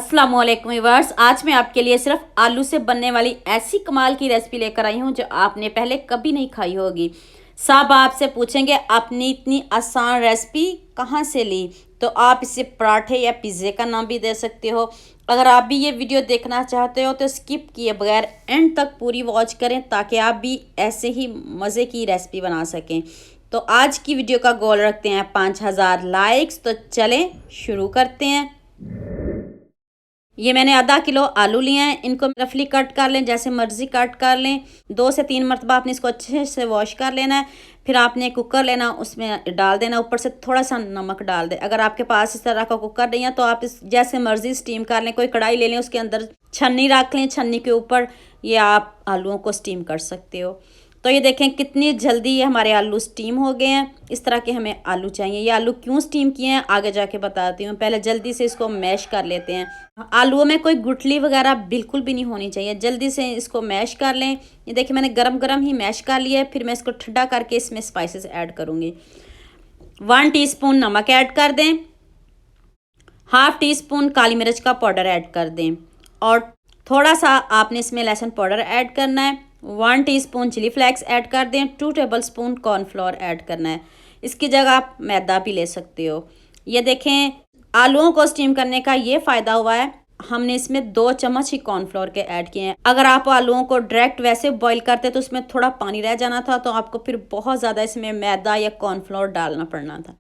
अस्सलामुअलैकुम व्यूअर्स, आज मैं आपके लिए सिर्फ आलू से बनने वाली ऐसी कमाल की रेसिपी लेकर आई हूँ जो आपने पहले कभी नहीं खाई होगी। सब आपसे पूछेंगे आपने इतनी आसान रेसिपी कहाँ से ली, तो आप इसे पराठे या पिज़्ज़े का नाम भी दे सकते हो। अगर आप भी ये वीडियो देखना चाहते हो तो स्किप किए बगैर एंड तक पूरी वॉच करें ताकि आप भी ऐसे ही मज़े की रेसिपी बना सकें। तो आज की वीडियो का गोल रखते हैं 5000 लाइक्स। तो चलें शुरू करते हैं। ये मैंने आधा किलो आलू लिए हैं, इनको रफली कट कर लें, जैसे मर्ज़ी कट कर लें। 2 से 3 मरतबा आपने इसको अच्छे से वॉश कर लेना है। फिर आपने कुकर लेना, उसमें डाल देना, ऊपर से थोड़ा सा नमक डाल दें। अगर आपके पास इस तरह का कुकर नहीं है तो आप इस जैसे मर्ज़ी स्टीम कर लें। कोई कढ़ाई ले लें, उसके अंदर छन्नी रख लें, छन्नी के ऊपर ये आप आलूओं को स्टीम कर सकते हो। तो ये देखें कितनी जल्दी ये हमारे आलू स्टीम हो गए हैं। इस तरह के हमें आलू चाहिए। ये आलू क्यों स्टीम किए हैं आगे जाके बताती हूँ, पहले जल्दी से इसको मैश कर लेते हैं। आलूओं में कोई गुठली वगैरह बिल्कुल भी नहीं होनी चाहिए, जल्दी से इसको मैश कर लें। ये देखिए मैंने गरम गरम ही मैश कर लिया है। फिर मैं इसको ठंडा करके इसमें स्पाइसेस ऐड करूँगी। 1 टीस्पून नमक ऐड कर दें, हाफ टी स्पून काली मिर्च का पाउडर ऐड कर दें और थोड़ा सा आपने इसमें लहसुन पाउडर ऐड करना है। 1 टीस्पून चिली फ्लेक्स ऐड कर दें। 2 टेबलस्पून कॉर्नफ्लोर ऐड करना है। इसकी जगह आप मैदा भी ले सकते हो। ये देखें आलूओं को स्टीम करने का ये फ़ायदा हुआ है, हमने इसमें 2 चम्मच ही कॉर्नफ्लोर के ऐड किए हैं। अगर आप आलूओं को डायरेक्ट वैसे बॉईल करते तो उसमें थोड़ा पानी रह जाना था, तो आपको फिर बहुत ज़्यादा इसमें मैदा या कॉर्नफ्लोर डालना पड़ना था।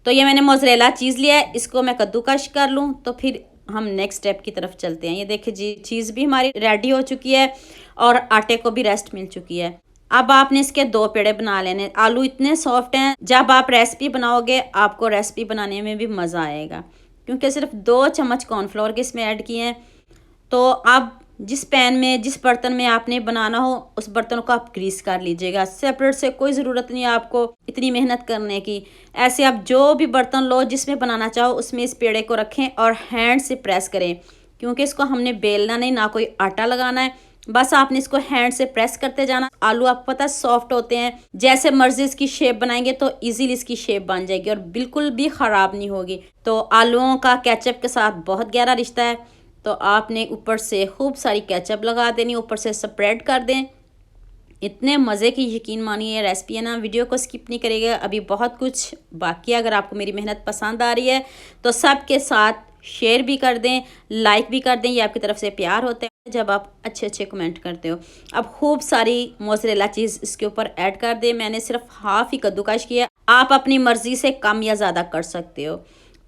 तो ये मैंने मोज़रेला चीज़ लिया है, इसको मैं कद्दूकश कर लूँ तो फिर हम नेक्स्ट स्टेप की तरफ चलते हैं। ये देखिए जी चीज़ भी हमारी रेडी हो चुकी है और आटे को भी रेस्ट मिल चुकी है। अब आपने इसके 2 पेड़े बना लेने। आलू इतने सॉफ्ट हैं, जब आप रेसिपी बनाओगे आपको रेसिपी बनाने में भी मज़ा आएगा, क्योंकि सिर्फ 2 चम्मच कॉर्नफ्लोर के इसमें ऐड किए हैं। तो आप जिस पैन में जिस बर्तन में आपने बनाना हो उस बर्तन को आप ग्रीस कर लीजिएगा। सेपरेट से कोई ज़रूरत नहीं है आपको इतनी मेहनत करने की। ऐसे आप जो भी बर्तन लो जिसमें बनाना चाहो उसमें इस पेड़े को रखें और हैंड से प्रेस करें, क्योंकि इसको हमने बेलना नहीं, ना कोई आटा लगाना है। बस आपने इसको हैंड से प्रेस करते जाना। आलू आपको पता है सॉफ्ट होते हैं, जैसे मर्जी इसकी शेप बनाएंगे तो इजीली इसकी शेप बन जाएगी और बिल्कुल भी ख़राब नहीं होगी। तो आलूओं का केचप के साथ बहुत गहरा रिश्ता है, तो आपने ऊपर से खूब सारी केचप लगा देनी, ऊपर से स्प्रेड कर दें। इतने मज़े की यकीन मानिए ये रेसिपी है ना, वीडियो को स्किप नहीं करिएगा, अभी बहुत कुछ बाकी है। अगर आपको मेरी मेहनत पसंद आ रही है तो सबके साथ शेयर भी कर दें, लाइक भी कर दें। ये आपकी तरफ से प्यार होता है जब आप अच्छे अच्छे कमेंट करते हो। अब खूब सारी मोज़रेला चीज़ इसके ऊपर ऐड कर दें। मैंने सिर्फ हाफ ही कद्दूकश किया, आप अपनी मर्ज़ी से कम या ज़्यादा कर सकते हो।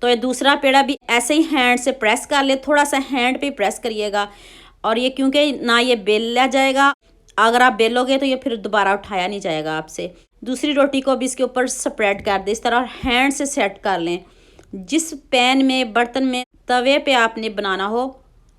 तो ये दूसरा पेड़ा भी ऐसे ही हैंड से प्रेस कर ले, थोड़ा सा हैंड पे प्रेस करिएगा। और ये क्योंकि ना ये बेला जाएगा, अगर आप बेलोगे तो ये फिर दोबारा उठाया नहीं जाएगा आपसे। दूसरी रोटी को भी इसके ऊपर स्प्रेड कर दें इस तरह और हैंड से सेट कर लें। जिस पैन में बर्तन में तवे पे आपने बनाना हो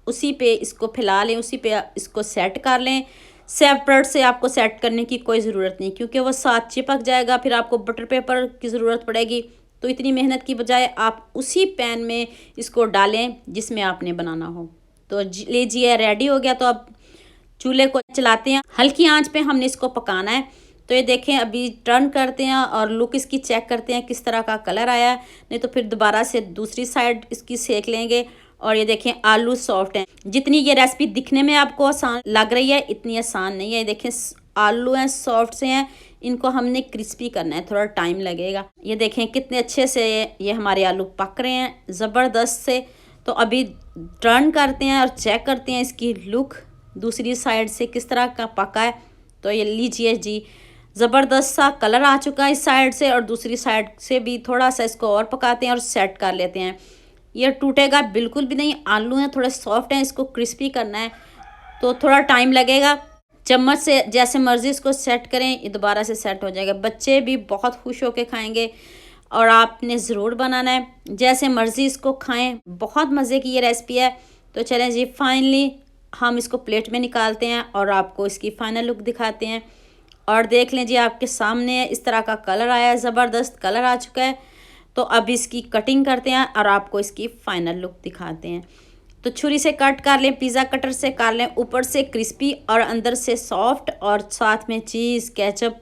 उसी पे इसको फैला लें, उसी पे इसको सेट कर लें। सेपरेट से आपको सेट करने की कोई ज़रूरत नहीं, क्योंकि वो साथ चिपक जाएगा, फिर आपको बटर पेपर की ज़रूरत पड़ेगी। तो इतनी मेहनत की बजाय आप उसी पैन में इसको डालें जिसमें आपने बनाना हो। तो लीजिए रेडी हो गया। तो अब चूल्हे को चलाते हैं, हल्की आंच पे हमने इसको पकाना है। तो ये देखें अभी टर्न करते हैं और लुक इसकी चेक करते हैं किस तरह का कलर आया है, नहीं तो फिर दोबारा से दूसरी साइड इसकी सेक लेंगे। और ये देखें आलू सॉफ्ट हैं। जितनी ये रेसिपी दिखने में आपको आसान लग रही है इतनी आसान नहीं है। ये देखें आलू हैं, सॉफ्ट से हैं, इनको हमने क्रिस्पी करना है, थोड़ा टाइम लगेगा। ये देखें कितने अच्छे से ये हमारे आलू पक रहे हैं, ज़बरदस्त से। तो अभी टर्न करते हैं और चेक करते हैं इसकी लुक दूसरी साइड से किस तरह का पका है। तो ये लीजिए जी ज़बरदस्त सा कलर आ चुका है इस साइड से, और दूसरी साइड से भी थोड़ा सा इसको और पकाते हैं और सेट कर लेते हैं। ये टूटेगा बिल्कुल भी नहीं, आलू हैं थोड़े सॉफ्ट हैं, इसको क्रिस्पी करना है तो थोड़ा टाइम लगेगा। चम्मच से जैसे मर्ज़ी इसको सेट करें, ये दोबारा से सेट हो जाएगा। बच्चे भी बहुत खुश होकर खाएंगे और आपने ज़रूर बनाना है, जैसे मर्ज़ी इसको खाएं। बहुत मज़े की ये रेसिपी है। तो चलें जी फाइनली हम इसको प्लेट में निकालते हैं और आपको इसकी फ़ाइनल लुक दिखाते हैं। और देख लें जी आपके सामने इस तरह का कलर आया है, ज़बरदस्त कलर आ चुका है। तो अब इसकी कटिंग करते हैं और आपको इसकी फ़ाइनल लुक दिखाते हैं। तो छुरी से कट कर लें, पिज़्ज़ा कटर से कर लें, ऊपर से क्रिस्पी और अंदर से सॉफ्ट और साथ में चीज़ केचप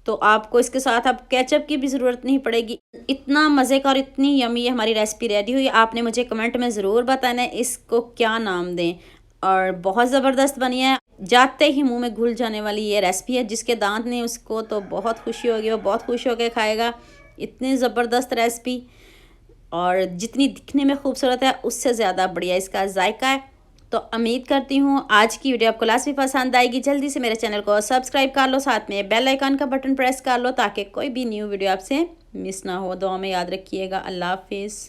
तो आपको इसके साथ अब केचप की भी ज़रूरत नहीं पड़ेगी। इतना मज़े का और इतनी यमी हमारी रेसिपी रेडी हुई। आपने मुझे कमेंट में ज़रूर बताना है इसको क्या नाम दें, और बहुत ज़बरदस्त बनी है। जाते ही मुंह में घुल जाने वाली ये रेसिपी है। जिसके दांत नहीं उसको तो बहुत खुशी होगी, वो बहुत खुश होकर खाएगा। इतनी ज़बरदस्त रेसिपी, और जितनी दिखने में खूबसूरत है उससे ज़्यादा बढ़िया इसका जायका है। तो उम्मीद करती हूँ आज की वीडियो आपको लास्ट भी पसंद आएगी। जल्दी से मेरे चैनल को सब्सक्राइब कर लो, साथ में बेल आइकन का बटन प्रेस कर लो ताकि कोई भी न्यू वीडियो आपसे मिस ना हो। दुआ में याद रखिएगा। अल्लाह हाफिज़।